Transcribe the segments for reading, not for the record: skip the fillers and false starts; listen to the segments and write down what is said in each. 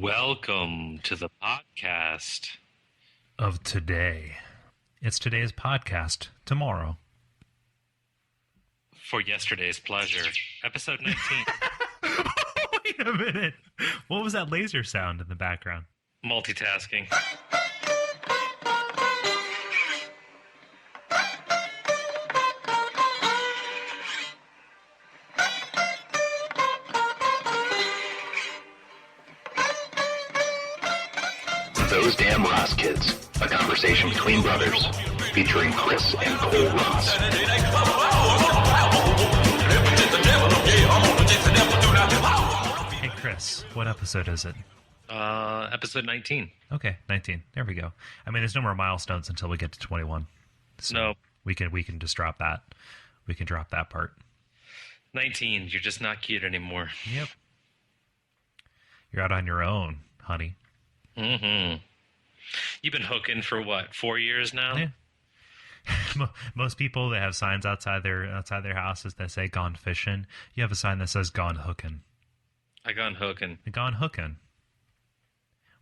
Welcome to the podcast of today. It's today's podcast tomorrow. For yesterday's pleasure. Episode 19. Wait a minute. What was that laser sound in the background? Multitasking. Those Damn Ross Kids, a conversation between brothers, featuring Chris and Cole Ross. Hey Chris, what episode is it? Episode 19. Okay, 19. There we go. I mean, there's no more milestones until we get to 21. So No. we can just drop that. We can drop that part. 19. You're just not cute anymore. Yep. You're out on your own, honey. Mm-hmm. You've been hooking for what, 4 years now? Yeah. Most people that have signs outside their houses that say "gone fishing," you have a sign that says "gone hooking." I gone hooking. Gone hooking.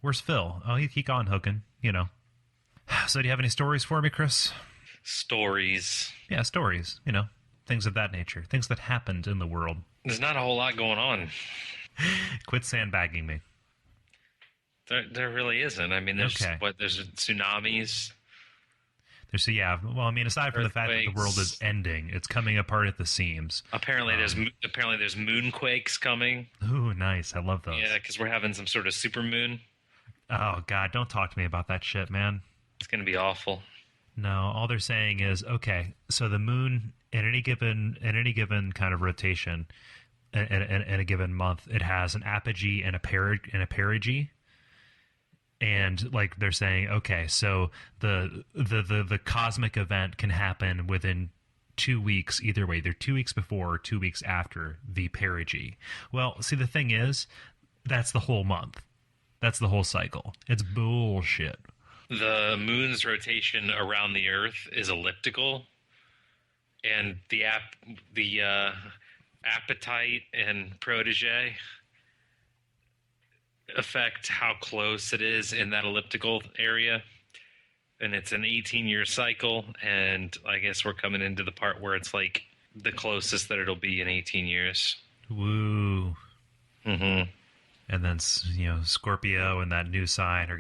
Where's Phil? Oh, he gone hooking. You know. So, do you have any stories for me, Chris? Stories. Yeah, stories. You know, things of that nature, things that happened in the world. There's not a whole lot going on. Quit sandbagging me. There really isn't. I mean, there's tsunamis. Well, I mean, aside from the fact that the world is ending, it's coming apart at the seams. Apparently, there's moonquakes coming. Ooh, nice. I love those. Yeah, because we're having some sort of supermoon. Oh God, don't talk to me about that shit, man. It's gonna be awful. No, all they're saying is, okay, so the moon in any given kind of rotation, in a given month, it has an apogee and a perigee. And like they're saying, okay, so the cosmic event can happen within 2 weeks either way. They're 2 weeks before or 2 weeks after the perigee. Well, see, the thing is, that's the whole month. That's the whole cycle. It's bullshit. The moon's rotation around the Earth is elliptical, and the appetite and protege affect how close it is in that elliptical area. And it's an 18-year cycle, and I guess we're coming into the part where it's like the closest that it'll be in 18 years. Woo. Mm-hmm. And then, you know, Scorpio and that new sign they're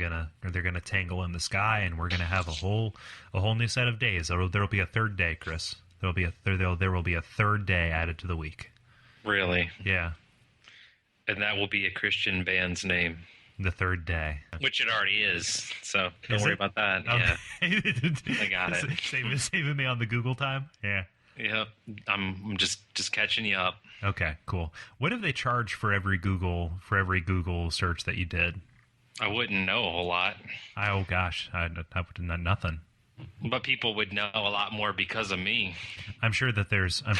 gonna tangle in the sky, and we're gonna have a whole new set of days. There'll be a third day, Chris. There will be a third day added to the week. Really? Yeah. And that will be a Christian band's name. The third day. Which it already is, so don't worry about that. Okay. Yeah. I got it. Saving me on the Google time? Yeah. Yep. I'm just catching you up. Okay, cool. What if they charge for every Google search that you did? I wouldn't know a whole lot. Oh gosh, I would know nothing. But people would know a lot more because of me. I'm sure that there's I'm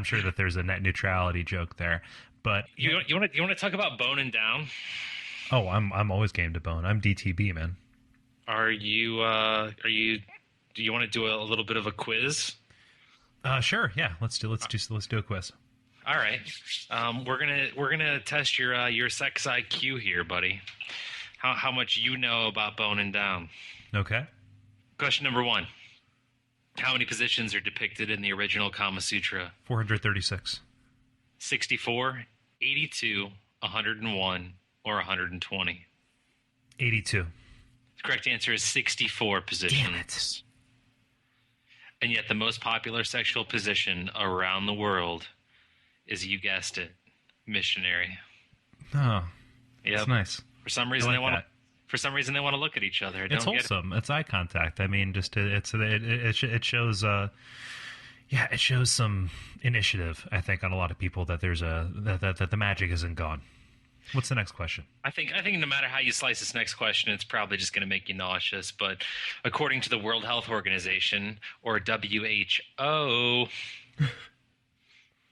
sure that there's a net neutrality joke there. But you want to talk about boning down? Oh, I'm always game to bone. I'm DTB, man. Do you want to do a little bit of a quiz? Sure. Yeah, let's do a quiz. All right. We're gonna test your sex IQ here, buddy. How much you know about boning down? Okay. Question number 1. How many positions are depicted in the original Kama Sutra? 436. 64, 82, 101, or 120? 82. The correct answer is 64 positions. Damn it. And yet the most popular sexual position around the world is, you guessed it, missionary. Oh, Yep. that's nice. For some reason they want to. For some reason they want to look at each other. It's wholesome. It's eye contact. I mean, it shows. It shows some initiative. I think on a lot of people that there's that the magic isn't gone. What's the next question? I think no matter how you slice this next question, it's probably just going to make you nauseous. But according to the World Health Organization, or WHO,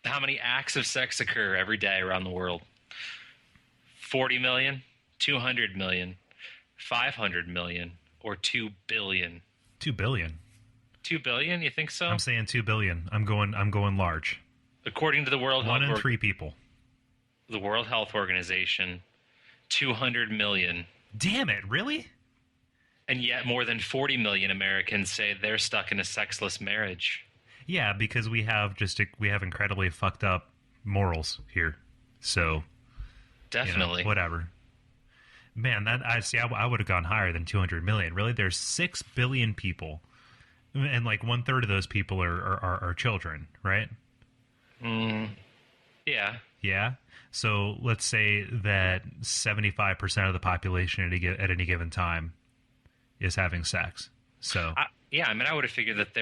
how many acts of sex occur every day around the world? 40 million, 200 million, 500 million, or 2 billion? 2 billion. 2 billion? You think so? I'm saying 2 billion. I'm going large. According to the World Health One in 3 people. the World Health Organization, 200 million. Damn it, really? And yet more than 40 million Americans say they're stuck in a sexless marriage. Yeah, because we have incredibly fucked up morals here. So Definitely. Whatever. Man, I would have gone higher than 200 million. Really? There's 6 billion people. And like 1/3 of those people are children, right? Yeah. Yeah. So let's say that 75% of the population at any given time is having sex. So I would have figured that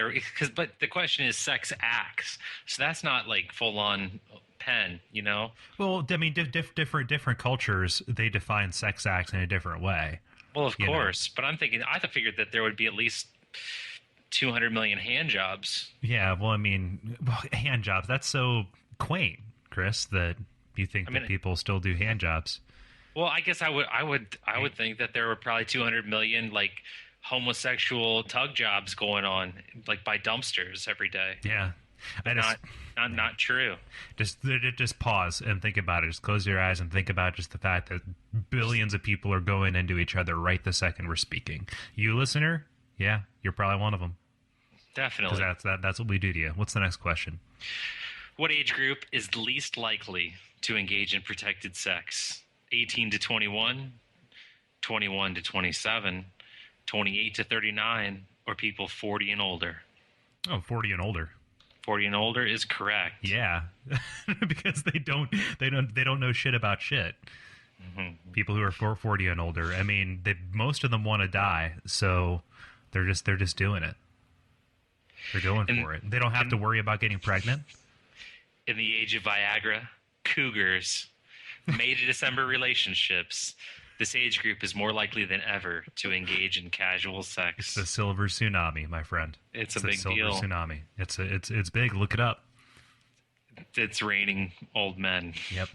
but the question is sex acts. So that's not like full on pen, you know? Well, I mean, different cultures, they define sex acts in a different way. Well, of course. But I figured that there would be at least 200 million hand jobs. Yeah, well, I mean, hand jobs, that's so quaint, Chris, that you think that people still do hand jobs. Well, I guess I would think that there were probably 200 million like homosexual tug jobs going on like by dumpsters every day. Yeah. Not true. Just pause and think about it. Just close your eyes and think about just the fact that billions of people are going into each other right the second we're speaking. You listener, yeah, you're probably one of them. Definitely. Because that's what we do to you. What's the next question? What age group is least likely to engage in protected sex? 18 to 21, 21 to 27, 28 to 39, or people 40 and older? Oh, 40 and older. 40 and older is correct. Yeah, because they don't know shit about shit. Mm-hmm. People who are 40 and older, I mean, most of them want to die, so they're just doing it. They're going for it. They don't have to worry about getting pregnant. In the age of Viagra, cougars, May to December relationships, this age group is more likely than ever to engage in casual sex. It's the silver tsunami, my friend. It's a big deal. Silver tsunami. It's big. Look it up. It's raining old men. Yep.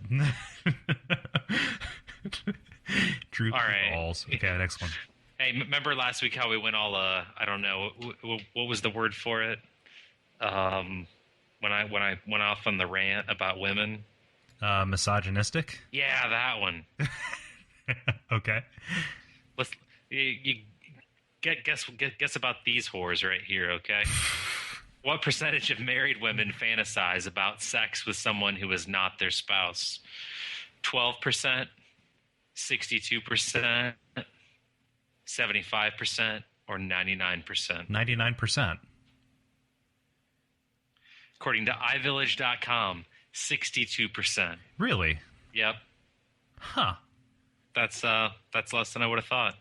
Droop balls. Okay, next one. Hey, remember last week how we went all I don't know what was the word for it? When I went off on the rant about women. Misogynistic? Yeah, that one. Okay. Let's guess about these whores right here, okay? What percentage of married women fantasize about sex with someone who is not their spouse? 12%, 62%, 75%, or 99%? 99%. According to iVillage.com, 62%. Really? Yep. Huh. That's less than I would have thought.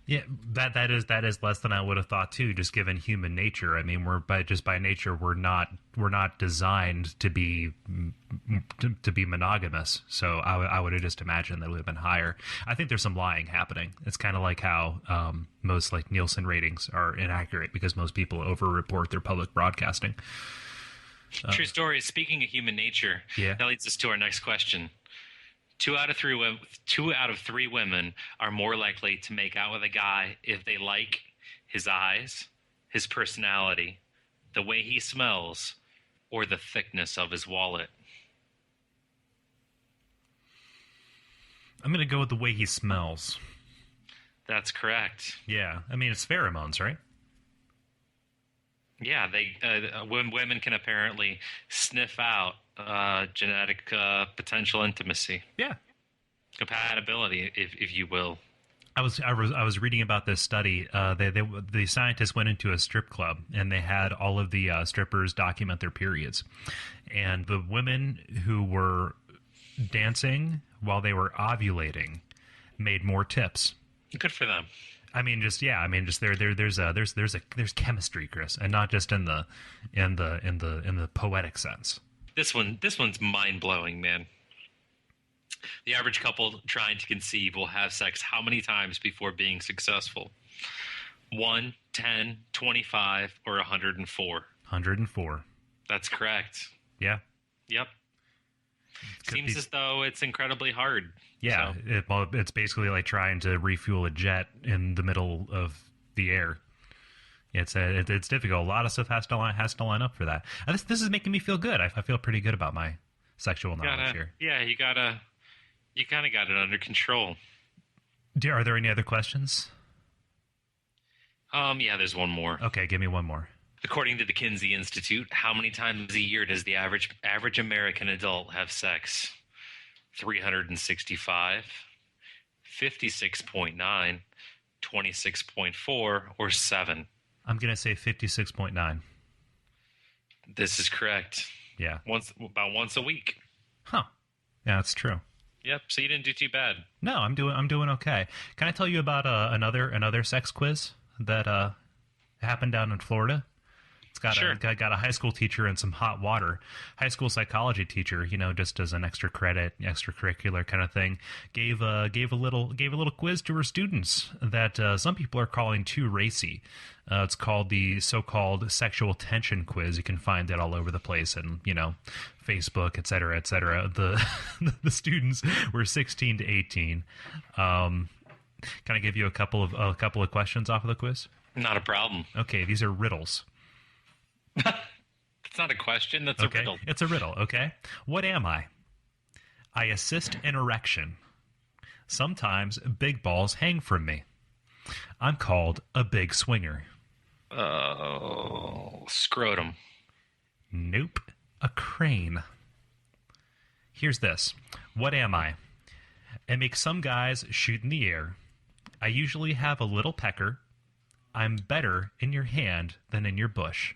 Yeah, that is less than I would have thought too. Just given human nature, I mean, by nature we're not designed to be monogamous. So I would have just imagined that it would have been higher. I think there's some lying happening. It's kind of like how most like Nielsen ratings are inaccurate because most people overreport their public broadcasting. True story. Speaking of human nature, yeah. That leads us to our next question. 2 out of 3 women are more likely to make out with a guy if they like his eyes, his personality, the way he smells, or the thickness of his wallet. I'm going to go with the way he smells. That's correct. Yeah. I mean, it's pheromones, right? Yeah, women can apparently sniff out genetic potential intimacy. Yeah, compatibility, if you will. I was reading about this study. The scientists went into a strip club and they had all of the strippers document their periods, and the women who were dancing while they were ovulating made more tips. Good for them. I mean, there's chemistry, Chris, and not just in the poetic sense. This one's mind blowing, man. The average couple trying to conceive will have sex how many times before being successful? 1, 10, 25, or 104? 104. That's correct. Yeah. Yep. Seems as though it's incredibly hard. Yeah, so. It's basically like trying to refuel a jet in the middle of the air. It's difficult. A lot of stuff has to line up for that. This is making me feel good. I feel pretty good about my sexual knowledge here. Yeah, you gotta You kind of got it under control. Are there any other questions? Yeah, there's one more. Okay, give me one more. According to the Kinsey Institute, how many times a year does the average American adult have sex? 365, 56.9, 26.4, or 7? I'm going to say 56.9. This is correct. Yeah. About once a week. Huh. Yeah, that's true. Yep, so you didn't do too bad. No, I'm doing okay. Can I tell you about another sex quiz that happened down in Florida? It's got got a high school teacher and some hot water. High school psychology teacher, just as an extra credit, extracurricular kind of thing, gave a little quiz to her students that some people are calling too racy. It's called the so-called sexual tension quiz. You can find it all over the place, and Facebook, et cetera, et cetera. The students were 16 to 18. Can I give you a couple of questions off of the quiz? Not a problem. Okay, these are riddles. It's not a question. That's a riddle. It's a riddle, okay? What am I? I assist an erection. Sometimes big balls hang from me. I'm called a big swinger. Scrotum. Nope. A crane. Here's this. What am I? I make some guys shoot in the air. I usually have a little pecker. I'm better in your hand than in your bush.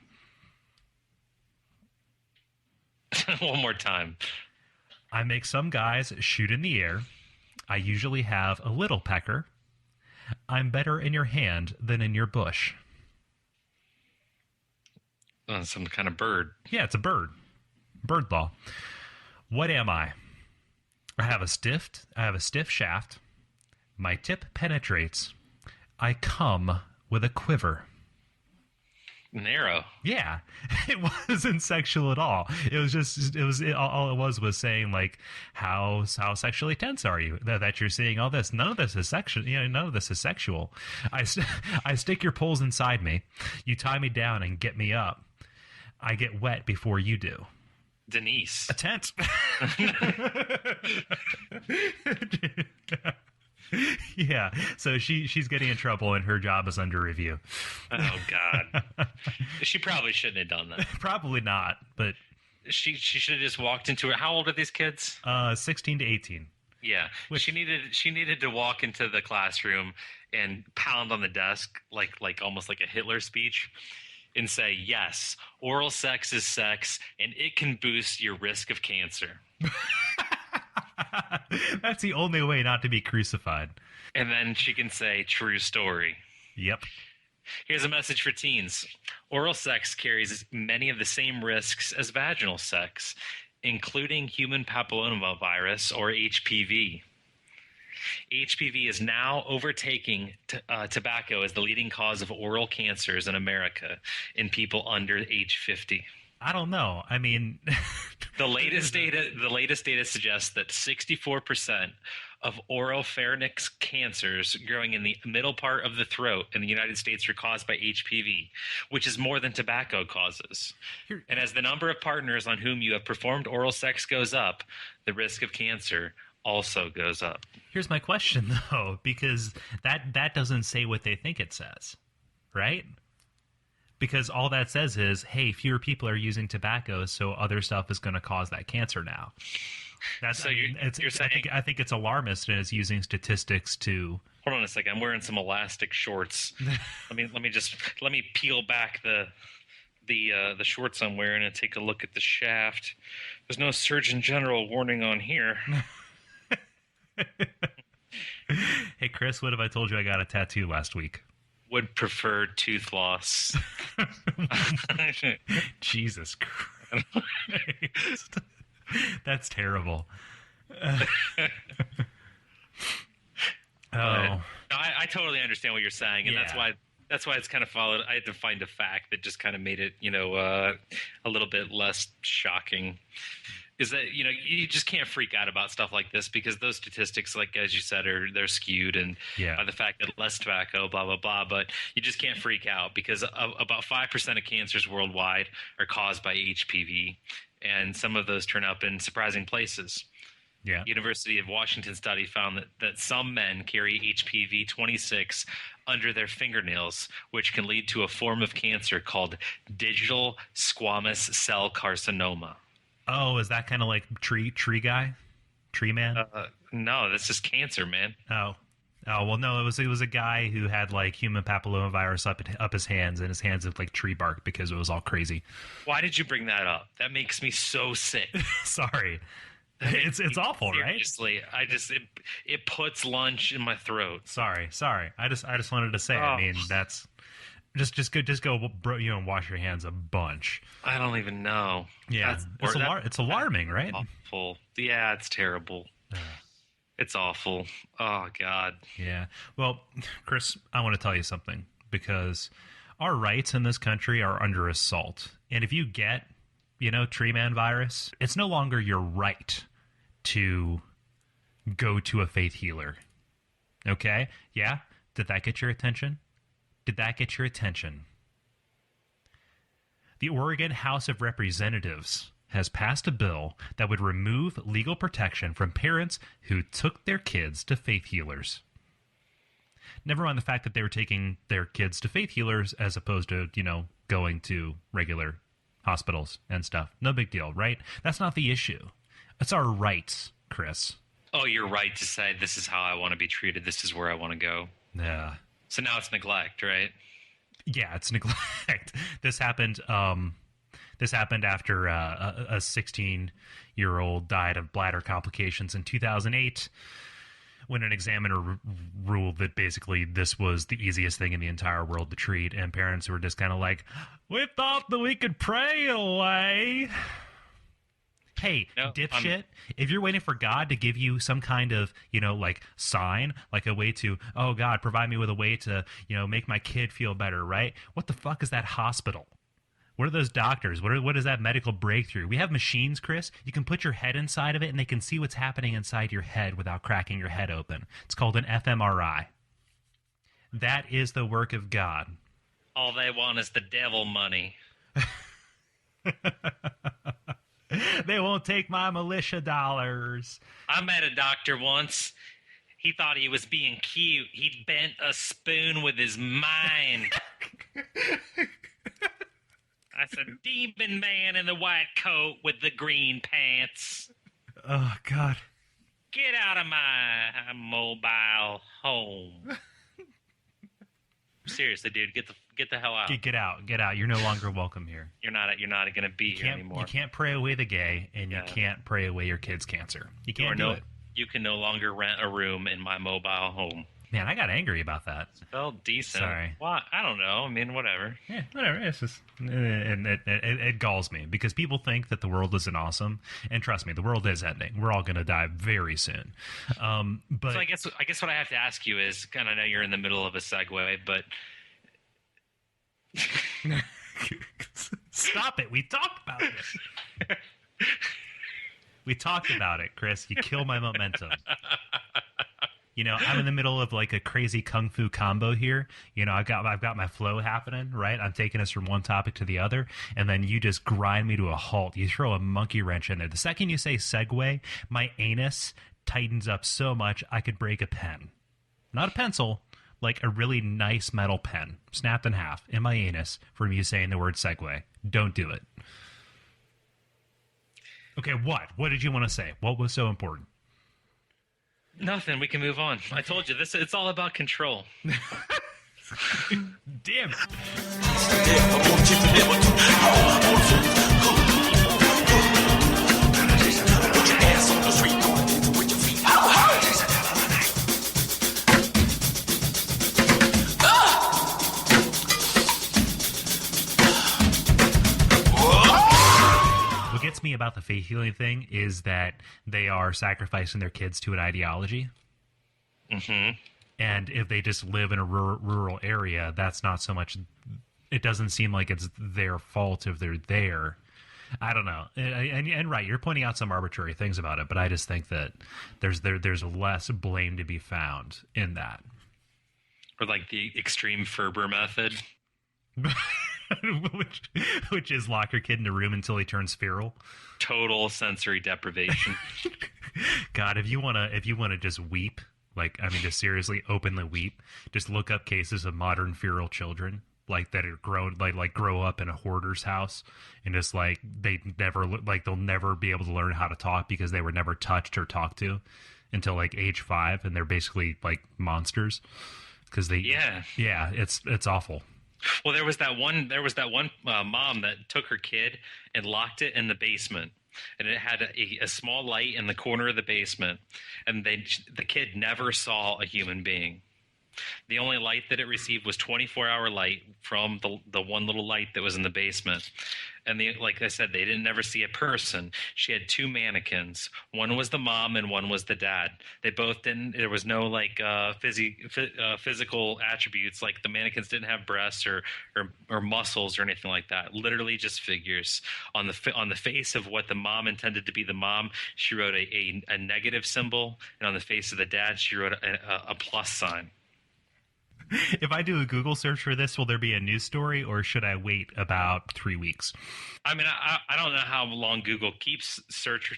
One more time. I make some guys shoot in the air. I usually have a little pecker. I'm better in your hand than in your bush. Some kind of bird. Yeah, it's a bird. Bird law. What am I? I have a stiff shaft. My tip penetrates. I come with a quiver. Narrow. Yeah, it wasn't sexual at all. It was all it was saying like how sexually tense are you that you're seeing all this. None of this is sexual. None of this is sexual. I stick your poles inside me. You tie me down and get me up. I get wet before you do. Denise. A tent. Yeah, so she's getting in trouble and her job is under review. Oh God, she probably shouldn't have done that. Probably not, but she should have just walked into it. How old are these kids? 16 to 18. Yeah, she needed to walk into the classroom and pound on the desk like almost like a Hitler speech, and say, "Yes, oral sex is sex, and it can boost your risk of cancer." That's the only way not to be crucified. And then she can say, "True story." Yep. Here's a message for teens. Oral sex carries many of the same risks as vaginal sex, including human papillomavirus, or HPV. HPV is now overtaking tobacco as the leading cause of oral cancers in America in people under age 50. I don't know. I mean, the latest data suggests that 64% of oropharynx cancers growing in the middle part of the throat in the United States are caused by HPV, which is more than tobacco causes. And as the number of partners on whom you have performed oral sex goes up, the risk of cancer also goes up. Here's my question, though, because that doesn't say what they think it says, right? Because all that says is, hey, fewer people are using tobacco, so other stuff is going to cause that cancer now. That's so you're saying, I think it's alarmist, and it's using statistics to. Hold on a second. I'm wearing some elastic shorts. let me peel back the shorts I'm wearing and take a look at the shaft. There's no Surgeon General warning on here. Hey, Chris, what if I told you I got a tattoo last week? Would prefer tooth loss. Jesus Christ. That's terrible. I totally understand what you're saying, and yeah. that's why it's kind of followed. I had to find a fact that just kind of made it, a little bit less shocking. Is that you just can't freak out about stuff like this because those statistics, like as you said, they're skewed and by the fact that less tobacco, blah blah blah. But you just can't freak out because about 5% of cancers worldwide are caused by HPV, and some of those turn up in surprising places. Yeah. University of Washington study found that some men carry HPV 26 under their fingernails, which can lead to a form of cancer called digital squamous cell carcinoma. Oh, is that kind of like tree guy? Tree man? No, this is cancer, man. Oh, well, no, it was a guy who had like human papillomavirus up his hands, and his hands looked like tree bark because it was all crazy. Why did you bring that up? That makes me so sick. Sorry, it's awful, seriously, right? It puts lunch in my throat. Sorry. I just wanted to say. I mean, that's just go, wash your hands a bunch. I don't even know. Yeah, it's alarming, right? Awful. Yeah, it's terrible. It's awful. Oh, God. Yeah. Well, Chris, I want to tell you something, because our rights in this country are under assault. And if you get, tree man virus, it's no longer your right to go to a faith healer. Okay? Yeah? Did that get your attention? The Oregon House of Representatives has passed a bill that would remove legal protection from parents who took their kids to faith healers. Never mind the fact that they were taking their kids to faith healers as opposed to, going to regular hospitals and stuff. No big deal, right? That's not the issue. It's our rights, Chris. Oh, you're right to say this is how I want to be treated. This is where I want to go. Yeah. So now it's neglect, right? Yeah, it's neglect. This happened after a 16-year-old died of bladder complications in 2008, when an examiner ruled that basically this was the easiest thing in the entire world to treat, and parents were just kind of like, we thought that we could pray away. Hey, dipshit, if you're waiting for God to give you some kind of, sign, like a way to, oh, God, provide me with a way to, make my kid feel better, right? What the fuck is that hospital? What are those doctors? What is that medical breakthrough? We have machines, Chris. You can put your head inside of it, and they can see what's happening inside your head without cracking your head open. It's called an fMRI. That is the work of God. All they want is the devil money. They won't take my militia dollars. I met a doctor once. He thought he was being cute. He bent a spoon with his mind. I said, demon man in the white coat with the green pants. Oh, God. Get out of my mobile home. Seriously, dude, get the hell out. Get out. You're no longer welcome here. You're not going to be here anymore. You can't pray away the gay, and you can't pray away your kid's cancer. You can't do it. You can no longer rent a room in my mobile home. Man, I got angry about that. It felt decent. Sorry. Well, I don't know. I mean, whatever. Yeah, whatever. It's just, and it galls me because people think that the world isn't awesome, and trust me, the world is ending. We're all going to die very soon. But so I guess what I have to ask you is, kind of, I know you're in the middle of a segue, but stop it. We talked about it. We talked about it, Chris. You kill my momentum. I'm in the middle of like a crazy kung fu combo here. I've got my flow happening, right? I'm taking us from one topic to the other, and then you just grind me to a halt. You throw a monkey wrench in there. The second you say segue, my anus tightens up so much I could break a pen. Not a pencil, like a really nice metal pen, snapped in half in my anus from you saying the word segue. Don't do it. Okay, what? What did you want to say? What was so important? Nothing. We can move on. I told you this. It's all about control. Damn. What gets me about the faith healing thing is that they are sacrificing their kids to an ideology. Mm-hmm. And if they just live in a rural area, that's not so much. It doesn't seem like it's their fault if they're there. I don't know. And right, you're pointing out some arbitrary things about it, but I just think that there's less blame to be found in that. Or like the extreme Ferber method. which is lock your kid in a room until he turns feral. Total sensory deprivation. God, if you wanna just weep, like I mean, just seriously, openly weep, just look up cases of modern feral children, like that are grown, like grow up in a hoarder's house, and just like they'll never be able to learn how to talk because they were never touched or talked to until like age 5, and they're basically like monsters because they yeah, it's awful. Well, there was that one mom that took her kid and locked it in the basement, and it had a small light in the corner of the basement, and the kid never saw a human being. The only light that it received was 24-hour light from the one little light that was in the basement. And like I said, they didn't never see a person. She had 2 mannequins. One was the mom and one was the dad. They both didn't. There was no like physical attributes. Like the mannequins didn't have breasts or muscles or anything like that. Literally just figures. On the face of what the mom intended to be the mom, she wrote a negative symbol, and on the face of the dad, she wrote a plus sign. If I do a Google search for this, will there be a news story, or should I wait about 3 weeks? I mean, I don't know how long Google keeps search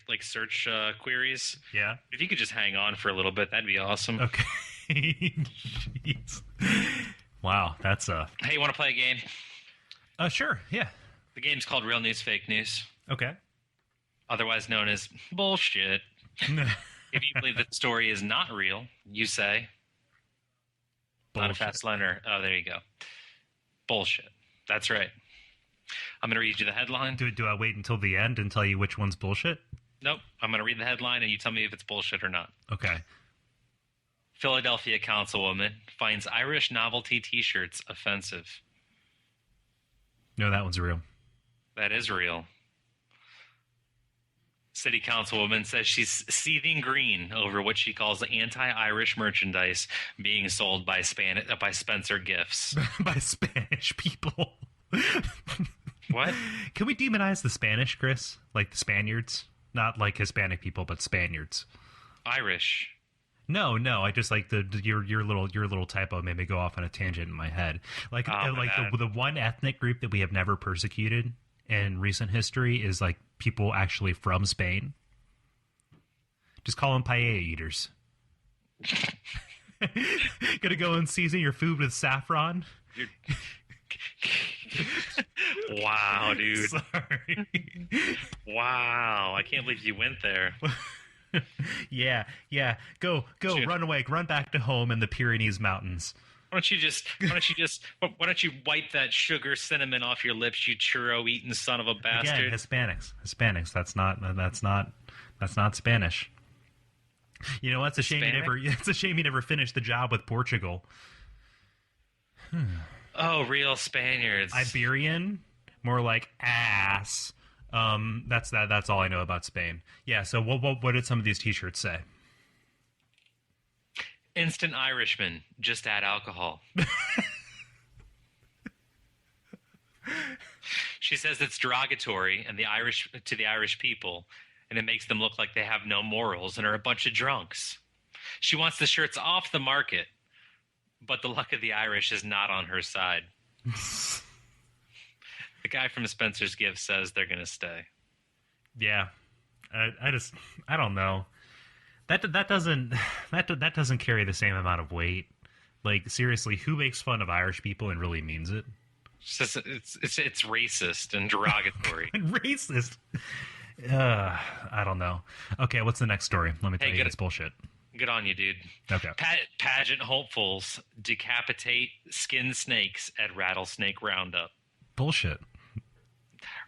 queries. Yeah. If you could just hang on for a little bit, that'd be awesome. Okay. Jeez. Wow, that's a... Hey, you want to play a game? Sure, yeah. The game's called Real News, Fake News. Okay. Otherwise known as bullshit. If you believe that the story is not real, you say... Not a fast learner. Oh, there you go. Bullshit. That's right. I'm going to read you the headline. Do I wait until the end and tell you which one's bullshit? Nope. I'm going to read the headline and you tell me if it's bullshit or not. Okay. Philadelphia councilwoman finds Irish novelty T-shirts offensive. No, that one's real. That is real. City councilwoman says she's seething green over what she calls anti-Irish merchandise being sold by Spencer Gifts. By Spanish people. What? Can we demonize the Spanish, Chris? Like the Spaniards? Not like Hispanic people, but Spaniards. Irish. No. I just like your little typo made me go off on a tangent in my head. Like the one ethnic group that we have never persecuted in recent history is like people actually from Spain. Just call them paella eaters. Gonna go and season your food with saffron? Wow, dude. Sorry. Wow, I can't believe you went there. Yeah. Go, Dude. run away, run back to home in the Pyrenees Mountains. Why don't you wipe that sugar cinnamon off your lips, you churro eating son of a bastard? Again, Hispanics. That's not Spanish. You know, it's a shame you never finished the job with Portugal. Oh, real Spaniards. Iberian, more like ass. That's all I know about Spain. Yeah. So what did some of these T-shirts say? Instant Irishman, just add alcohol. She says it's derogatory to the Irish people, and it makes them look like they have no morals and are a bunch of drunks. She wants the shirts off the market, but the luck of the Irish is not on her side. The guy from Spencer's Gift says they're going to stay. Yeah. I don't know. That doesn't carry the same amount of weight. Like, seriously, who makes fun of Irish people and really means it? It's racist and derogatory. And racist. I don't know. Okay, what's the next story? Let me tell you, it's bullshit. Good on you, dude. Okay. Pageant hopefuls decapitate skin snakes at rattlesnake roundup. Bullshit.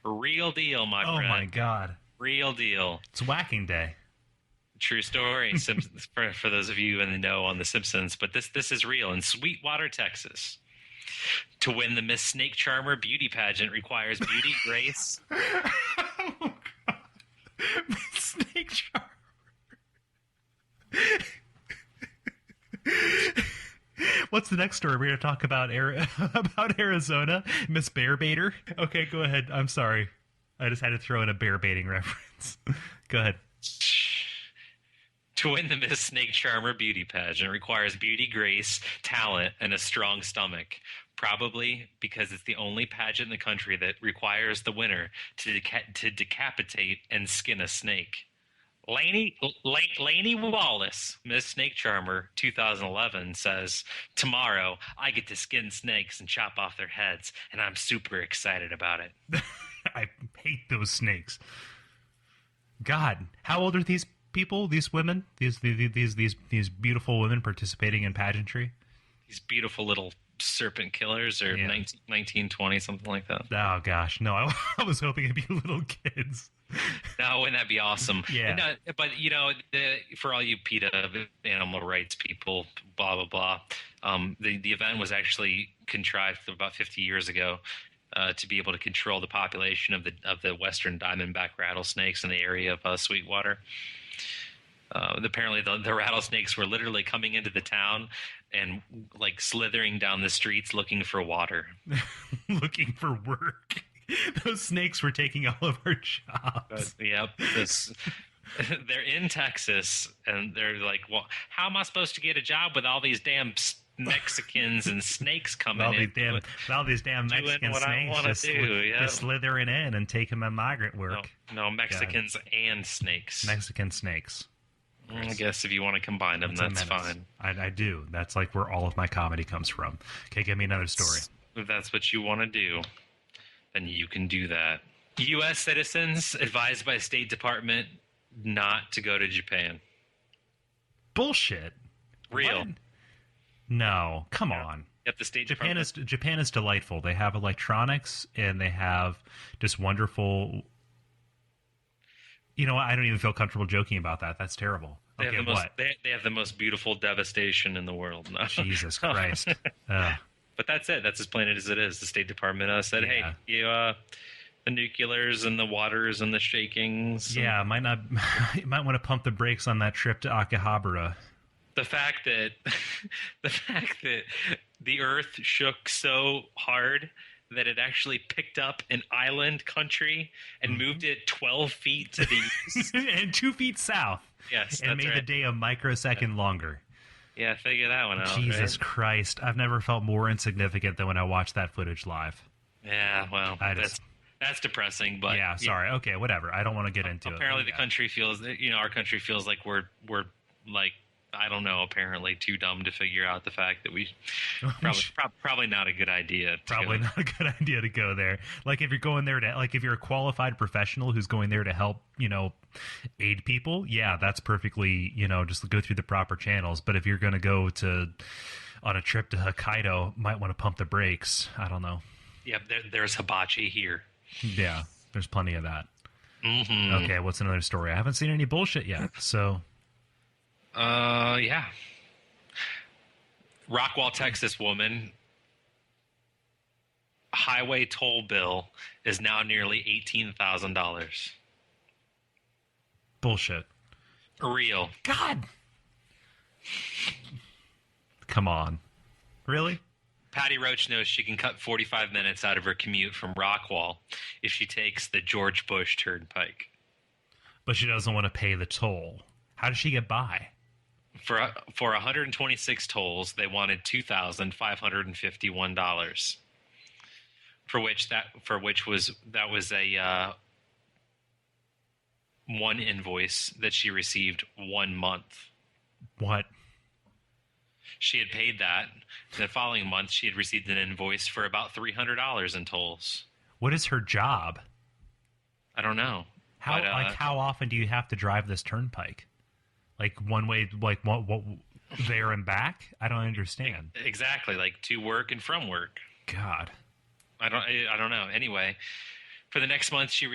Real deal, my friend. Oh my god. Real deal. It's whacking day. True story. for those of you in the know on The Simpsons, but this is real. In Sweetwater, Texas, to win the Miss Snake Charmer beauty pageant requires beauty, grace. Oh god. Miss Snake Charmer. What's the next story? We're going to talk about about Arizona, Miss Bear Baiter. Okay, go ahead. I'm sorry. I just had to throw in a bear baiting reference. Go ahead. To win the Miss Snake Charmer beauty pageant requires beauty, grace, talent, and a strong stomach. Probably because it's the only pageant in the country that requires the winner to decapitate and skin a snake. Laney Wallace, Miss Snake Charmer, 2011, says, "Tomorrow I get to skin snakes and chop off their heads, and I'm super excited about it." I hate those snakes. God, how old are these people? These women? These beautiful women participating in pageantry? These beautiful little serpent killers, or 1920, something like that. Oh gosh, no! I was hoping it'd be little kids. No, wouldn't that be awesome? Yeah. No, but for all you PETA animal rights people, blah blah blah, the event was actually contrived about 50 years ago to be able to control the population of the western diamondback rattlesnakes in the area of Sweetwater. Apparently, the rattlesnakes were literally coming into the town and like slithering down the streets looking for water, looking for work. Those snakes were taking all of our jobs. Yep. They're in Texas, and they're like, "Well, how am I supposed to get a job with all these damn Mexicans and snakes coming in? All these damn Mexican snakes just slithering in and taking my migrant work." No, Mexicans and snakes. Mexican snakes. I guess if you want to combine them, that's fine. I do. That's like where all of my comedy comes from. Okay, give me another story. If that's what you want to do, then you can do that. U.S. citizens advised by State Department not to go to Japan. Bullshit. Real. What? No, come on. Yep, the State Japan Department. is delightful. They have electronics and they have just wonderful. You know what? I don't even feel comfortable joking about that. That's terrible. They have the most beautiful devastation in the world. No. Jesus Christ. But that's it. That's as plain as it is. The State Department said, "Hey, you, the nuclears and the waters and the shakings." Yeah, you might want to pump the brakes on that trip to Akihabara. The fact that the Earth shook so hard that it actually picked up an island country and moved it 12 feet to the east. And 2 feet south. Yes, and made the day a microsecond longer. Yeah, figure that one out. Jesus Christ. I've never felt more insignificant than when I watched that footage live. Yeah, well, that's depressing, but... Yeah, sorry. Yeah. Okay, whatever. I don't want to get into it. Apparently the country feels, our country feels like we're like, I don't know, apparently too dumb to figure out the fact that we probably not a good idea. Probably not a good idea to go there. Like if you're going there if you're a qualified professional who's going there to help, aid people, yeah, that's perfectly, just go through the proper channels. But if you're going to go on a trip to Hokkaido, might want to pump the brakes. I don't know. Yeah, there's hibachi here. Yeah, there's plenty of that. Mm-hmm. Okay, what's another story? I haven't seen any bullshit yet, so... Yeah. Rockwall, Texas woman. Highway toll bill is now nearly $18,000. Bullshit. Real. God. Come on. Really? Patty Roach knows she can cut 45 minutes out of her commute from Rockwall if she takes the George Bush Turnpike. But she doesn't want to pay the toll. How does she get by? For 126 tolls, they wanted $2,551. That was a one invoice that she received 1 month. What? She had paid that. The following month, she had received an invoice for about $300 in tolls. What is her job? I don't know. How often do you have to drive this turnpike? Like one way, like what there and back? I don't understand. Exactly, like to work and from work. God, I don't know. Anyway, for the next month, she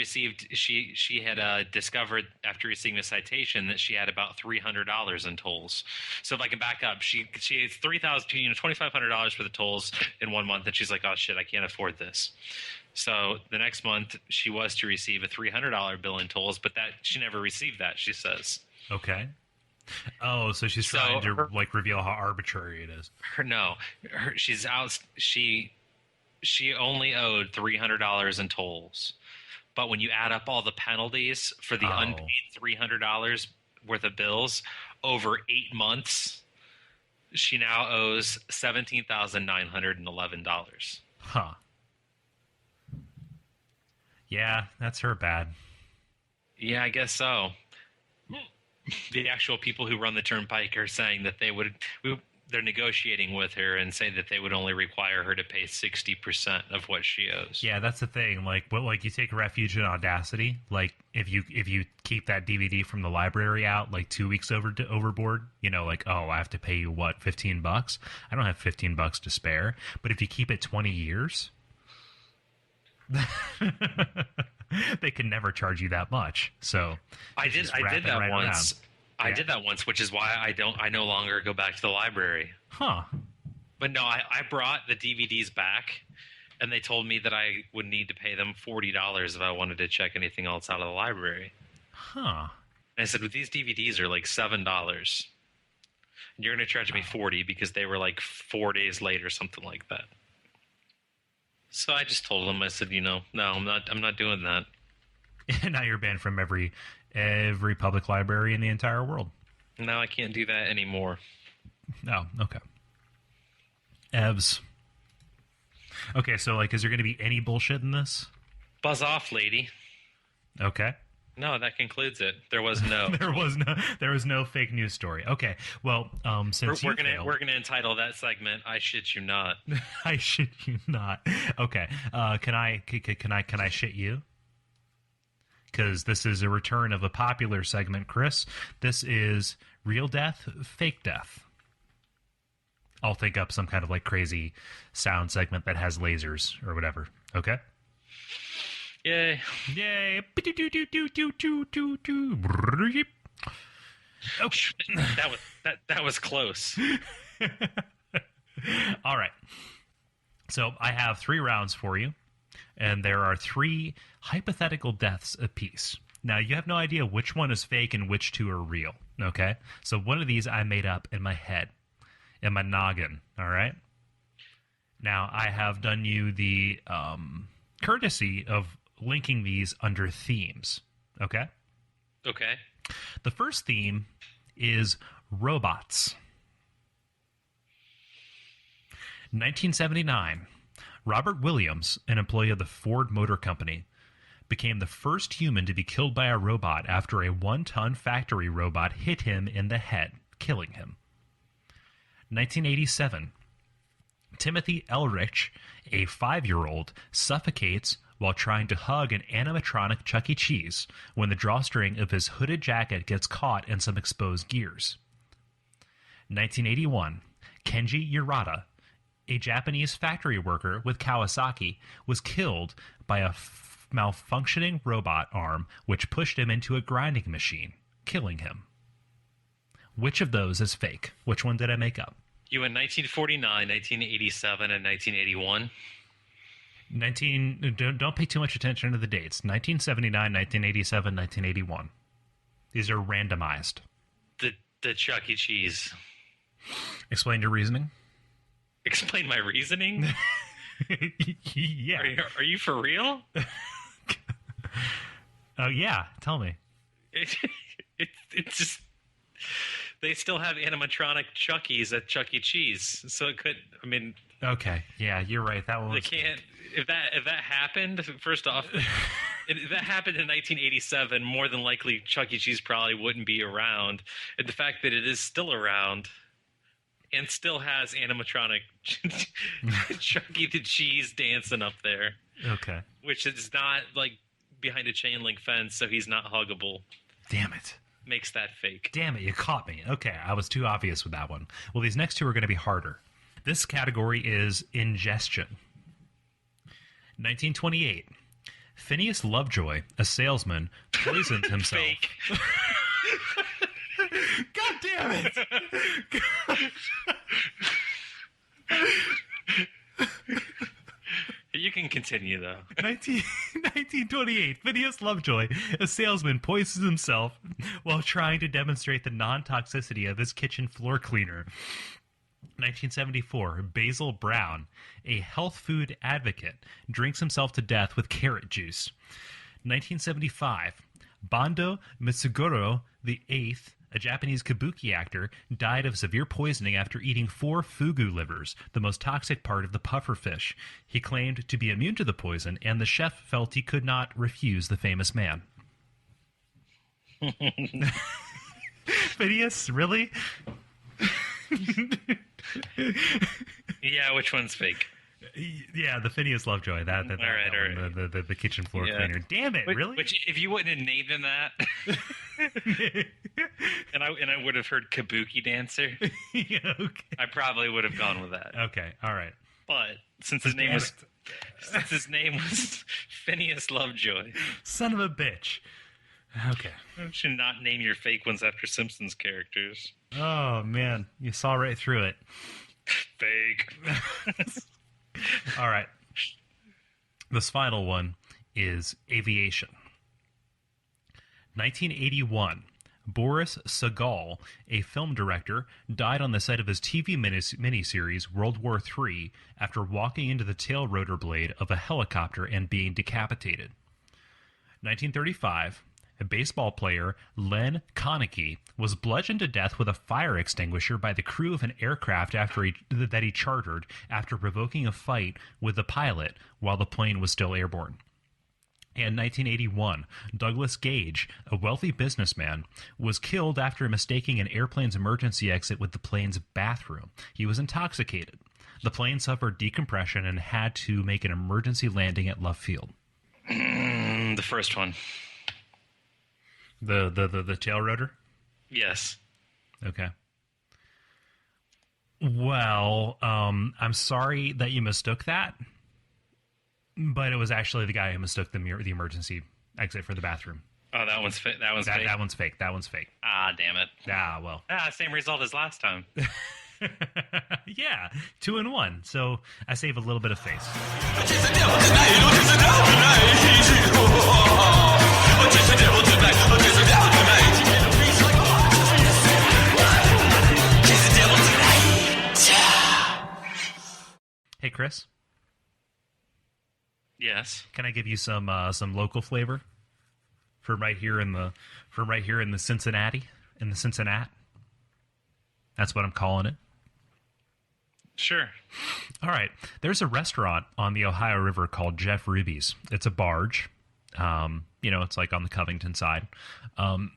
had discovered after receiving a citation that she had about $300 in tolls. So if I can back up, she has $2,500 for the tolls in 1 month, and she's like, "Oh shit, I can't afford this." So the next month, she was to receive a $300 bill in tolls, but that she never received that. She says. Okay. Oh, so she's trying to reveal how arbitrary it is. She only owed $300 in tolls, but when you add up all the penalties for the unpaid $300 worth of bills over 8 months, she now owes $17,911. Huh. Yeah, that's her bad. Yeah, I guess so. the actual people who run the turnpike are saying that they're negotiating with her and say that they would only require her to pay 60% of what she owes. Yeah, that's the thing. Like, you take refuge in Audacity. Like, if you keep that DVD from the library out like 2 weeks overboard, like, oh, I have to pay you what, $15? I don't have $15 to spare. But if you keep it 20 years, they can never charge you that much. So I did that right once. around. I did that once, which is why I no longer go back to the library. Huh. But no, I brought the DVDs back, and they told me that I would need to pay them $40 if I wanted to check anything else out of the library. Huh. And I said, well, these DVDs are like $7. And you're going to charge me $40 because they were like 4 days late or something like that. So I just told them, I said, no, I'm not doing that. And now you're banned from every public library in the entire world. No, I can't do that anymore. Oh, okay. Evs. Okay, so is there going to be any bullshit in this? Buzz off, lady. Okay. No, that concludes it. There was no. there was no fake news story. Okay. Well, since we're gonna entitle that segment "I shit you not." I shit you not. Okay. Can I shit you? Because this is a return of a popular segment, Chris. This is real death, fake death. I'll think up some kind of crazy sound segment that has lasers or whatever. Okay? Yay. Yay. Okay. That was close. All right. So I have 3 rounds for you. And there are 3 hypothetical deaths apiece. Now, you have no idea which one is fake and which 2 are real, okay? So one of these I made up in my head, in my noggin, all right? Now, I have done you the courtesy of linking these under themes, okay? Okay. The first theme is robots. 1979. Robert Williams, an employee of the Ford Motor Company, became the first human to be killed by a robot after a 1-ton factory robot hit him in the head, killing him. 1987. Timothy Elrich, a 5-year-old, suffocates while trying to hug an animatronic Chuck E. Cheese when the drawstring of his hooded jacket gets caught in some exposed gears. 1981. Kenji Urata, a Japanese factory worker with Kawasaki, was killed by a malfunctioning robot arm which pushed him into a grinding machine, killing him. Which of those is fake? Which one did I make up? You went 1949, 1987, and 1981. Don't pay too much attention to the dates. 1979, 1987, 1981. These are randomized. The Chuck E. Cheese. Explain your reasoning. Explain my reasoning? Yeah. Are you for real? Oh, yeah. Tell me. It's just... They still have animatronic Chuckies at Chuck E. Cheese. So it could... I mean... Okay. Yeah, you're right. That one was... They can't... If that happened, first off... If that happened in 1987, more than likely Chuck E. Cheese probably wouldn't be around. And the fact that it is still around... And still has animatronic Chucky the Cheese dancing up there. Okay. Which is not behind a chain link fence, so he's not huggable. Damn it. Makes that fake. Damn it, you caught me. Okay, I was too obvious with that one. Well, these next 2 are going to be harder. This category is ingestion. 1928. Phineas Lovejoy, a salesman, poisoned himself. Fake. God damn it! You can continue, though. 1928. Phineas Lovejoy, a salesman, poisons himself while trying to demonstrate the non-toxicity of his kitchen floor cleaner. 1974. Basil Brown, a health food advocate, drinks himself to death with carrot juice. 1975. Bando Mitsugoro VIII, a Japanese kabuki actor, died of severe poisoning after eating 4 fugu livers, the most toxic part of the pufferfish. He claimed to be immune to the poison, and the chef felt he could not refuse the famous man. Phineas, really? Yeah, which one's fake? Yeah, the Phineas Lovejoy. That All right. one, the kitchen floor cleaner. Damn it, really? Which, if you wouldn't have named him that, and I would have heard Kabuki Dancer, Yeah, okay. I probably would have gone with that. Okay, all right. But since his name was Phineas Lovejoy, Son of a bitch. Okay. you should not name your fake ones after Simpsons characters. Oh, man. You saw right through it. Fake. All right. This final one is aviation. 1981. Boris Sagal, a film director, died on the set of his TV miniseries World War III after walking into the tail rotor blade of a helicopter and being decapitated. 1935. A baseball player, Len Konecki, was bludgeoned to death with a fire extinguisher by the crew of an aircraft that he chartered after provoking a fight with the pilot while the plane was still airborne. And 1981, Douglas Gage, a wealthy businessman, was killed after mistaking an airplane's emergency exit with the plane's bathroom. He was intoxicated. The plane suffered decompression and had to make an emergency landing at Love Field. The first one. The tail rotor? Yes. Okay. Well, I'm sorry that you mistook that, but it was actually the guy who mistook the emergency exit for the bathroom. Oh, that one's fake. That one's fake. That one's fake. That one's fake. Ah, damn it. Ah, well. Same result as last time. Yeah, 2-1. So I save a little bit of face. Hey, Chris. Yes. Can I give you some local flavor from right here in the Cincinnati, in the Cincinnati? That's what I'm calling it. Sure. All right. There's a restaurant on the Ohio River called Jeff Ruby's. It's a barge. It's like on the Covington side. And,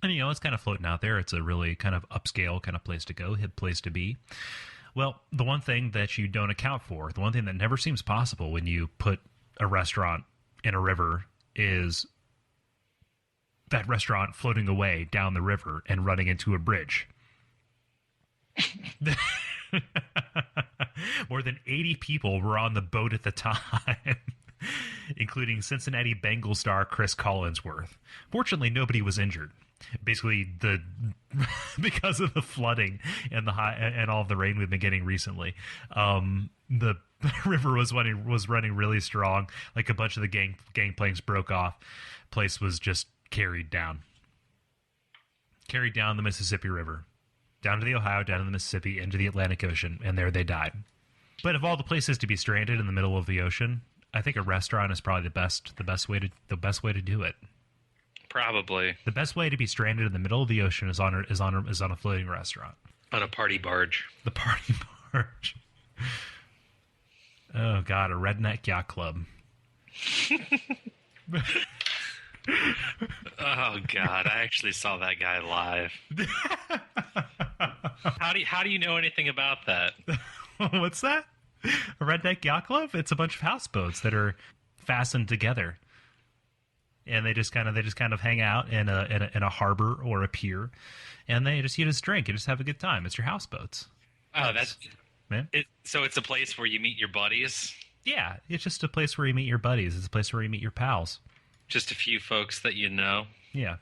it's kind of floating out there. It's a really kind of upscale kind of place to go, hip place to be. Well, the one thing that you don't account for, the one thing that never seems possible when you put a restaurant in a river is that restaurant floating away down the river and running into a bridge. More than 80 people were on the boat at the time, including Cincinnati Bengals star Chris Collinsworth. Fortunately, nobody was injured. Basically, because of the flooding and and all of the rain we've been getting recently, the river was running really strong. Like a bunch of the gangplanks broke off. Place was just carried down the Mississippi River, down to the Ohio, down to the Mississippi, into the Atlantic Ocean, and there they died. But of all the places to be stranded in the middle of the ocean, I think a restaurant is probably the best way to do it. Probably. The best way to be stranded in the middle of the ocean is on a floating restaurant. On a party barge. The party barge. Oh God, a Redneck Yacht Club. Oh God, I actually saw that guy live. How do you know anything about that? What's that? A Redneck Yacht Club? It's a bunch of houseboats that are fastened together, and they just kind of hang out in a harbor or a pier, and you just drink and just have a good time. It's your houseboats. Oh, that's man. So it's a place where you meet your buddies. Yeah, it's just a place where you meet your buddies. It's a place where you meet your pals. Just a few folks that you know. Yeah.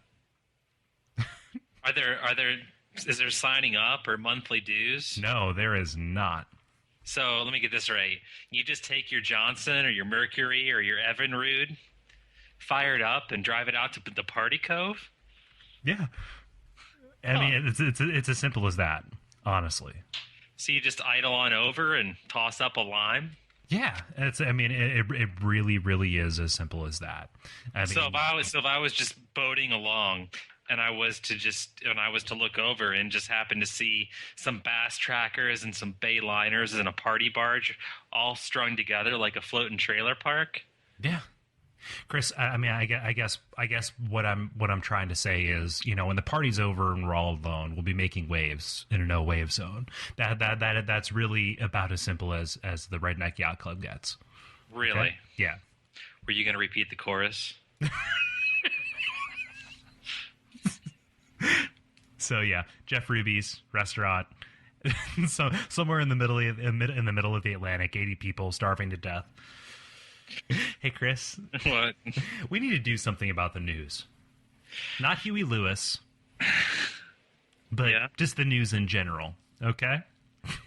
Is there signing up or monthly dues? No, there is not. So let me get this right. You just take your Johnson or your Mercury or your Evinrude, fire it up, and drive it out to the Party Cove? Yeah. I mean, it's as simple as that, honestly. So you just idle on over and toss up a lime? Yeah, it really, really is as simple as that. So if I was just boating along and I was to look over and just happen to see some bass trackers and some bay liners and a party barge all strung together like a floating trailer park. Yeah. Chris, I mean, I guess what I'm trying to say is, when the party's over and we're all alone, we'll be making waves in a no wave zone. That's really about as simple as the Redneck Yacht Club gets. Really? Okay? Yeah. Were you going to repeat the chorus? So yeah, Jeff Ruby's restaurant. So somewhere in the middle of the Atlantic, 80 people starving to death. Hey Chris, What? we need to do something about the news. Not Huey Lewis, but just the news in general. Okay.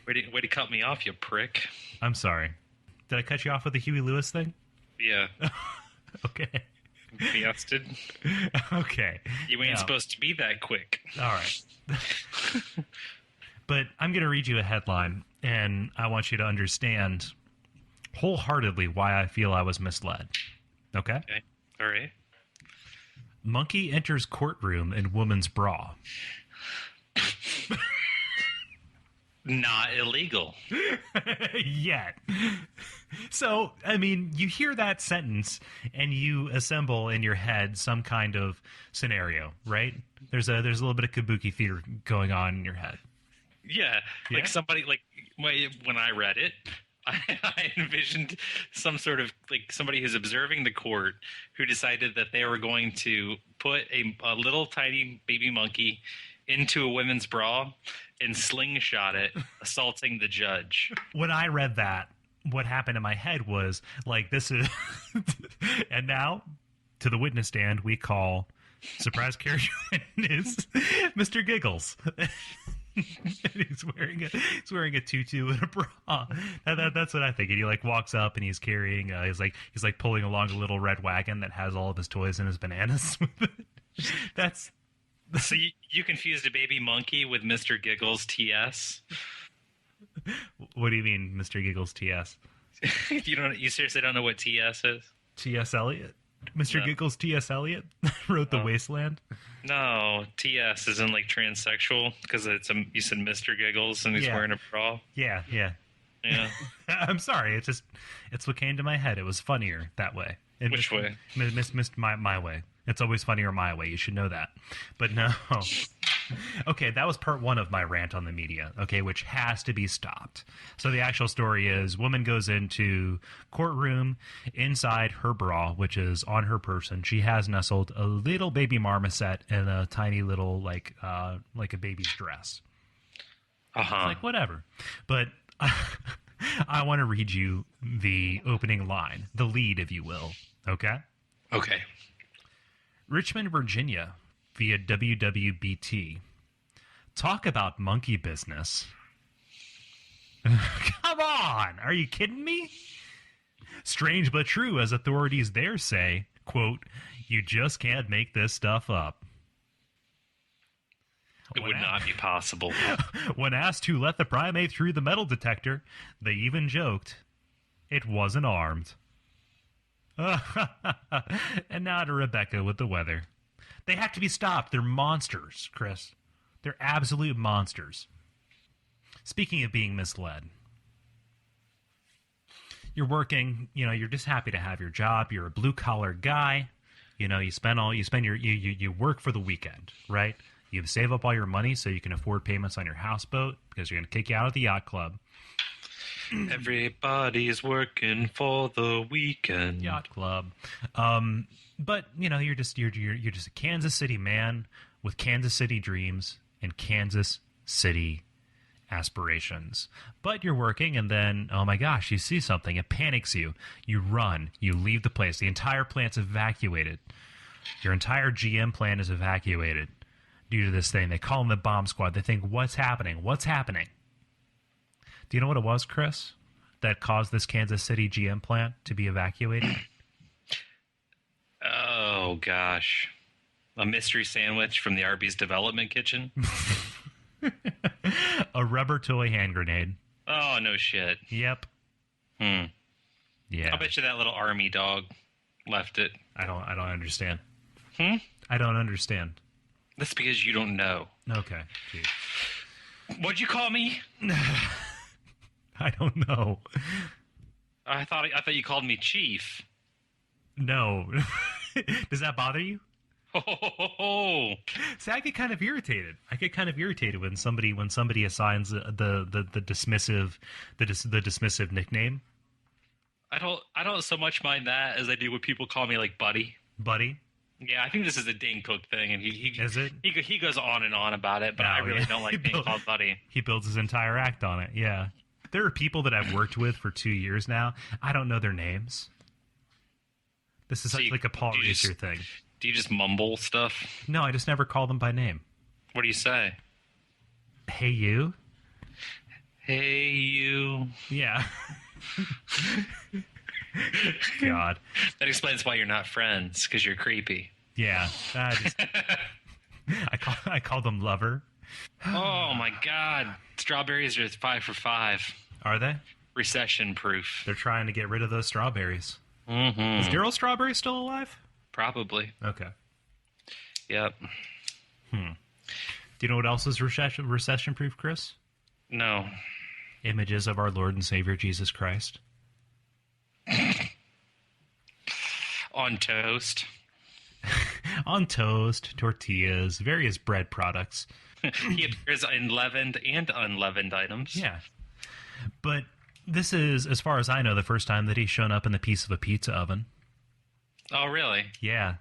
Way to cut me off, you prick. I'm sorry. Did I cut you off with the Huey Lewis thing? Yeah. Okay. Fiested. Okay. You ain't supposed to be that quick. All right. But I'm going to read you a headline, and I want you to understand wholeheartedly why I feel I was misled. Okay? Okay. All right. Monkey enters courtroom in woman's bra. Not illegal. Yet. So, I mean, you hear that sentence and you assemble in your head some kind of scenario, right? There's a little bit of kabuki theater going on in your head. Yeah. Like somebody, like, when I read it, I envisioned some sort of, like, somebody who's observing the court who decided that they were going to put a little tiny baby monkey into a women's bra and slingshot it, assaulting the judge. When I read that, what happened in my head was, like, this is... And now, to the witness stand, we call surprise character witness Mr. Giggles. He's wearing a tutu and a bra. That's what I think. And he like walks up and he's carrying he's like pulling along a little red wagon that has all of his toys and his bananas with it. That's so you confused a baby monkey with Mr. Giggles TS? What do you mean, Mr. Giggles TS? You seriously don't know what TS is? T.S. Eliot? Mr. Giggles T.S. Eliot wrote The Wasteland? No, TS is in like transsexual because you said Mr. Giggles and he's wearing a bra. Yeah. I'm sorry. It's what came to my head. It was funnier that way. Which way? Missed my way. It's always funnier my way. You should know that. But no. Okay, that was part one of my rant on the media, okay, which has to be stopped. So the actual story is, woman goes into courtroom. Inside her bra, which is on her person, she has nestled a little baby marmoset in a tiny little, like a baby's dress. Uh-huh. It's like, whatever. But I want to read you the opening line, the lead, if you will, okay? Okay. Richmond, Virginia, via WWBT. Talk about monkey business. Come on! Are you kidding me? Strange but true, as authorities there say, quote, you just can't make this stuff up. It would not be possible. When asked who let the primate through the metal detector, they even joked it wasn't armed. And now to Rebecca with the weather. They have to be stopped. They're monsters, Chris. They're absolute monsters. Speaking of being misled, you're working, you're just happy to have your job. You're a blue collar guy. You work for the weekend, right? You save up all your money so you can afford payments on your houseboat because you're going to kick you out of the yacht club. Everybody's working for the weekend. Yacht club. But you're just a Kansas City man with Kansas City dreams and Kansas City aspirations. But you're working, and then, oh my gosh, you see something, it panics you. You run, you leave the place. The entire plant's evacuated. Your entire GM plant is evacuated due to this thing. They call them the bomb squad. They think, what's happening? What's happening? Do you know what it was, Chris, that caused this Kansas City GM plant to be evacuated? Oh, gosh. A mystery sandwich from the Arby's development kitchen? A rubber toy hand grenade. Oh, no shit. Yep. Yeah. I bet you that little army dog left it. I don't understand. I don't understand. That's because you don't know. Okay. Gee. What'd you call me? I don't know. I thought you called me Chief. No. Does that bother you? Oh, See, I get kind of irritated. When somebody assigns the dismissive nickname. I don't so much mind that as I do when people call me like buddy. Buddy. Yeah, I think this is a Dane Cook thing, and he Is it? He goes on and on about it, but I really don't like being called buddy. He builds his entire act on it. Yeah, there are people that I've worked with for 2 years now. I don't know their names. This is like a Paul Reiser thing. Do you just mumble stuff? No, I just never call them by name. What do you say? Hey, you. Hey, you. Yeah. God. That explains why you're not friends, because you're creepy. Yeah. I call them lover. Oh, my God. Strawberries are 5 for 5. Are they? Recession proof. They're trying to get rid of those strawberries. Mm-hmm. Is Darryl Strawberry still alive? Probably. Okay. Yep. Do you know what else is recession proof, Chris? No. Images of our Lord and Savior Jesus Christ. On toast. On toast, tortillas, various bread products. He appears in leavened and unleavened items. Yeah. But this is, as far as I know, the first time that he's shown up in the piece of a pizza oven. Oh, really? Yeah.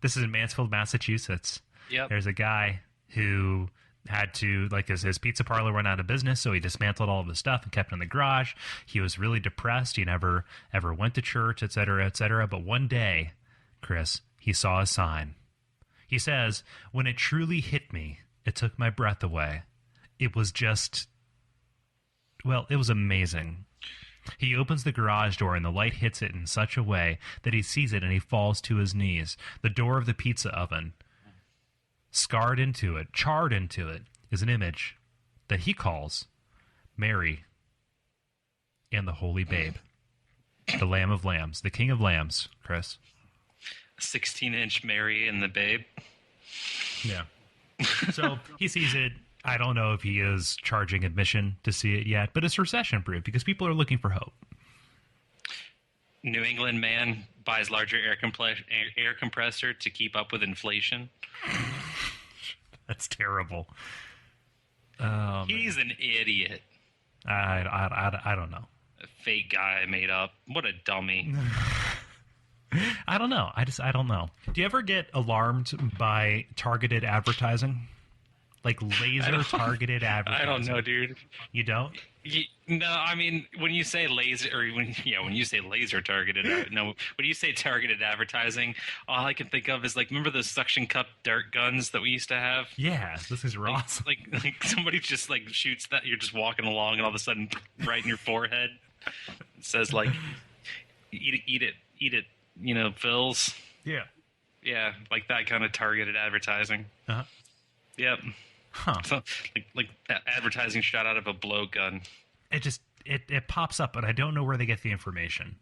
This is in Mansfield, Massachusetts. Yep. There's a guy who had to, like, his pizza parlor went out of business, so he dismantled all of his stuff and kept it in the garage. He was really depressed. He never, ever went to church, et cetera, et cetera. But one day, Chris, he saw a sign. He says, "When it truly hit me, it took my breath away. It was just, well, it was amazing." He opens the garage door and the light hits it in such a way that he sees it and he falls to his knees. The door of the pizza oven, charred into it, is an image that he calls Mary and the Holy Babe, the Lamb of Lambs, the King of Lambs, Chris. 16-inch Mary and the Babe. Yeah. So he sees it. I don't know if he is charging admission to see it yet, but it's recession-proof because people are looking for hope. New England man buys larger air compressor to keep up with inflation. That's terrible. He's an idiot. I don't know. A fake guy made up. What a dummy. I don't know. I don't know. Do you ever get alarmed by targeted advertising? Like laser targeted advertising? I don't know, dude. You don't? No, I mean, when you say laser, or when you say laser targeted, when you say targeted advertising, all I can think of is, like, remember those suction cup dart guns that we used to have? Yeah, this is raw. Like somebody just, like, shoots that, you're just walking along, and all of a sudden, right in your forehead, it says, like, eat it, fills. Yeah. Yeah, like that kind of targeted advertising. Uh-huh. Yep. Huh. So, like advertising shot out of a blowgun. It just it pops up, but I don't know where they get the information.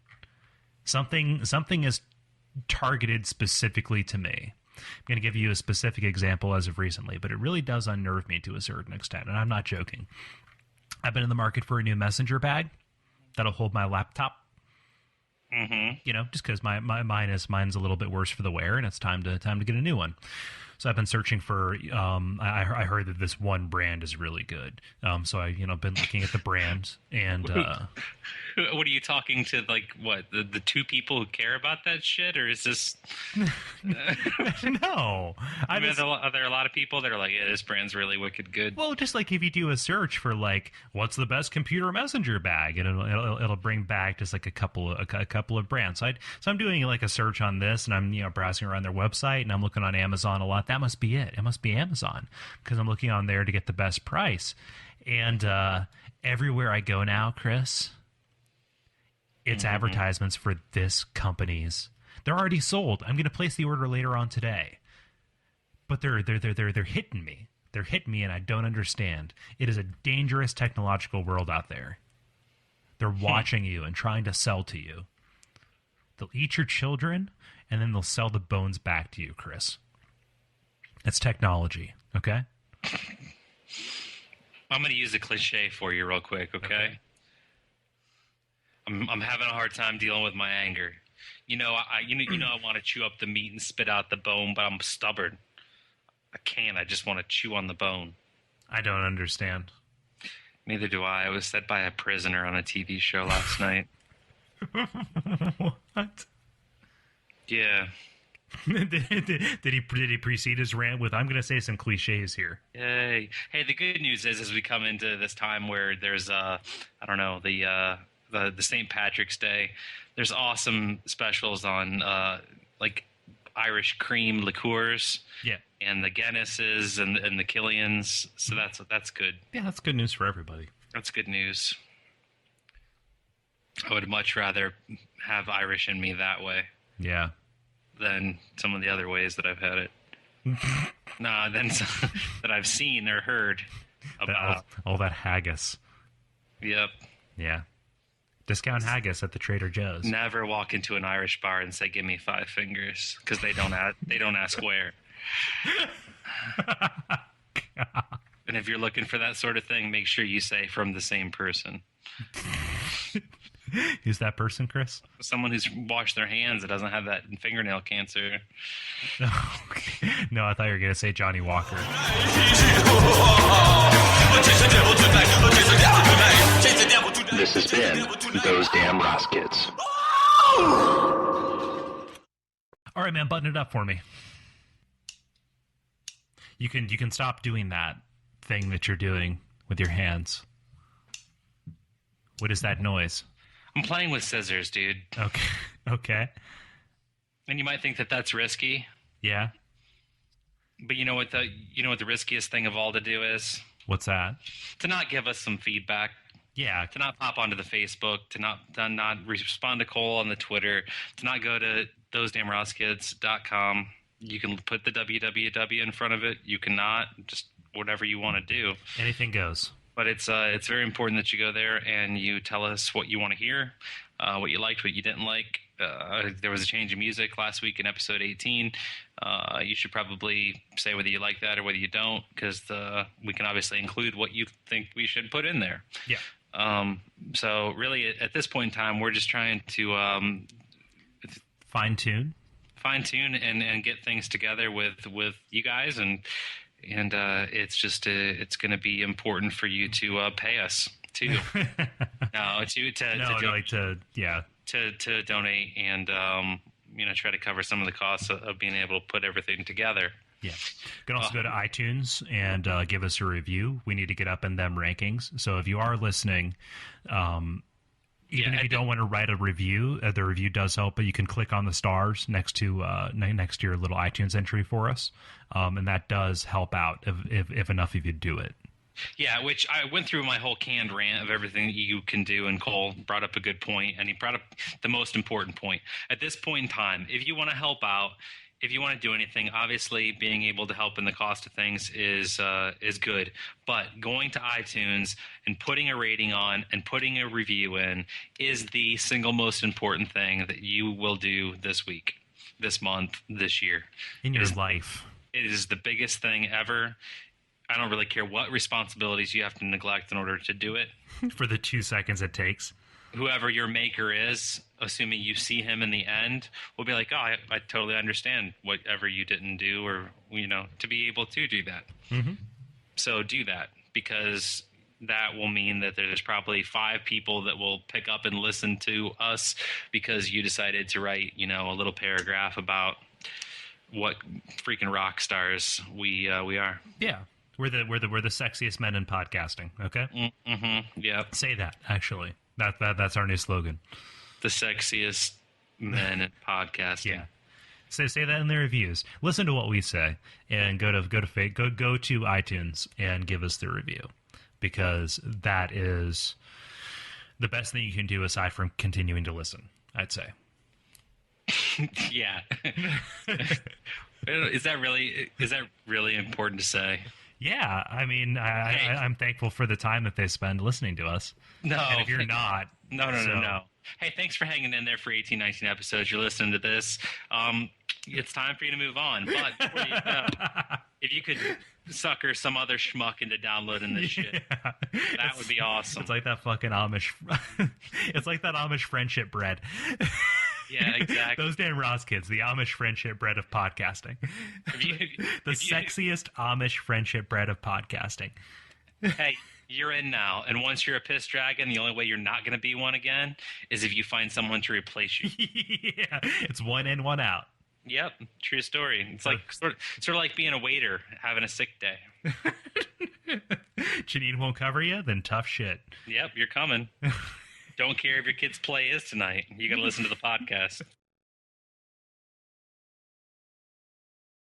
Something is targeted specifically to me. I'm going to give you a specific example as of recently, but it really does unnerve me to a certain extent, and I'm not joking. I've been in the market for a new messenger bag that'll hold my laptop. Mm-hmm. Just because mine's a little bit worse for the wear, and it's time to get a new one. So I've been searching for. I heard that this one brand is really good. So I been looking at the brand and. What are you talking to? Like what the two people who care about that shit, or is this? No, are there a lot of people that are like, yeah, this brand's really wicked good. Well, just like if you do a search for like what's the best computer messenger bag, and it'll bring back just like a couple of brands. So I'm doing like a search on this, and I'm browsing around their website, and I'm looking on Amazon a lot. That must be it. It must be Amazon because I'm looking on there to get the best price. And everywhere I go now, Chris, it's advertisements for this company's. They're already sold. I'm going to place the order later on today. But they're hitting me. They're hitting me, and I don't understand. It is a dangerous technological world out there. They're watching you and trying to sell to you. They'll eat your children, and then they'll sell the bones back to you, Chris. It's technology, okay? I'm going to use a cliche for you real quick, okay? I'm having a hard time dealing with my anger. I want to chew up the meat and spit out the bone, but I'm stubborn. I can't. I just want to chew on the bone. I don't understand. Neither do I. I was said by a prisoner on a TV show last night. What? Yeah. did he precede his rant with, I'm going to say some cliches here? Yay. Hey, the good news is as we come into this time where there's, the St. Patrick's Day, there's awesome specials on, Irish cream liqueurs. Yeah. And the Guinnesses and the Killians. So that's good. Yeah, that's good news for everybody. That's good news. I would much rather have Irish in me that way. Yeah. Than some of the other ways that I've had it. Than some that I've seen or heard about. All that haggis. Yep. Yeah. Discount haggis at the Trader Joe's. Never walk into an Irish bar and say, "Give me 5 fingers," because they don't ask where. And if you're looking for that sort of thing, make sure you say from the same person. Who's that person, Chris? Someone who's washed their hands that doesn't have that fingernail cancer. Okay. No, I thought you were going to say Johnny Walker. This has been Those Damn Ross Kids. All right, man, button it up for me. You can stop doing that thing that you're doing with your hands. What is that noise? I'm playing with scissors, dude. Okay. And you might think that that's risky. Yeah. But you know what the riskiest thing of all to do is? What's that? To not give us some feedback. Yeah. To not pop onto the Facebook, to not respond to Cole on the Twitter, to not go to thosedamnrosskids.com. You can put the www in front of it. You cannot. Just whatever you want to do. Anything goes. But it's very important that you go there and you tell us what you want to hear, what you liked, what you didn't like. There was a change in music last week in episode 18. You should probably say whether you like that or whether you don't, because we can obviously include what you think we should put in there. Yeah. So really, at this point in time, we're just trying to fine-tune and get things together with you guys, and it's going to be important for you to pay us too. To donate and try to cover some of the costs of being able to put everything together. Yeah. You can also go to iTunes and give us a review. We need to get up in them rankings. So if you are listening, if you don't want to write a review, the review does help, but you can click on the stars next to your little iTunes entry for us, and that does help out if enough of you do it. Yeah, which I went through my whole canned rant of everything you can do, and Cole brought up a good point, and he brought up the most important point. At this point in time, if you want to help out, if you want to do anything, obviously being able to help in the cost of things is good. But going to iTunes and putting a rating on and putting a review in is the single most important thing that you will do this week, this month, this year. In your life. It is the biggest thing ever. I don't really care what responsibilities you have to neglect in order to do it. For the 2 seconds it takes. Whoever your maker is, assuming you see him in the end, will be like, oh, I totally understand whatever you didn't do, or, to be able to do that. Mm-hmm. So do that, because that will mean that there's probably 5 people that will pick up and listen to us because you decided to write, a little paragraph about what freaking rock stars we are. Yeah. We're the sexiest men in podcasting, okay? Mm-hmm. Yeah. Say that, actually. That's our new slogan. The sexiest men in podcasting. Yeah. Say that in the reviews. Listen to what we say, and go to iTunes and give us the review, because that is the best thing you can do aside from continuing to listen, I'd say. Yeah. Is that really important to say? Yeah, I mean, I'm thankful for the time that they spend listening to us. No. And if you're not... No. Hey, thanks for hanging in there for 18, 19 episodes. You're listening to this. It's time for you to move on. But before you go, if you could sucker some other schmuck into downloading this shit, that would be awesome. It's like that fucking Amish... It's like that Amish friendship bread. Yeah, exactly. Those damn Ross kids, the Amish friendship bread of podcasting. The sexiest Amish friendship bread of podcasting. Hey, you're in now, and once you're a piss dragon, the only way you're not going to be one again is if you find someone to replace you. Yeah, it's one in, one out. Yep, true story. It's like sort of like being a waiter having a sick day. Janine won't cover you, then tough shit. Yep, you're coming. Don't care if your kid's play is tonight. You got to listen to the podcast.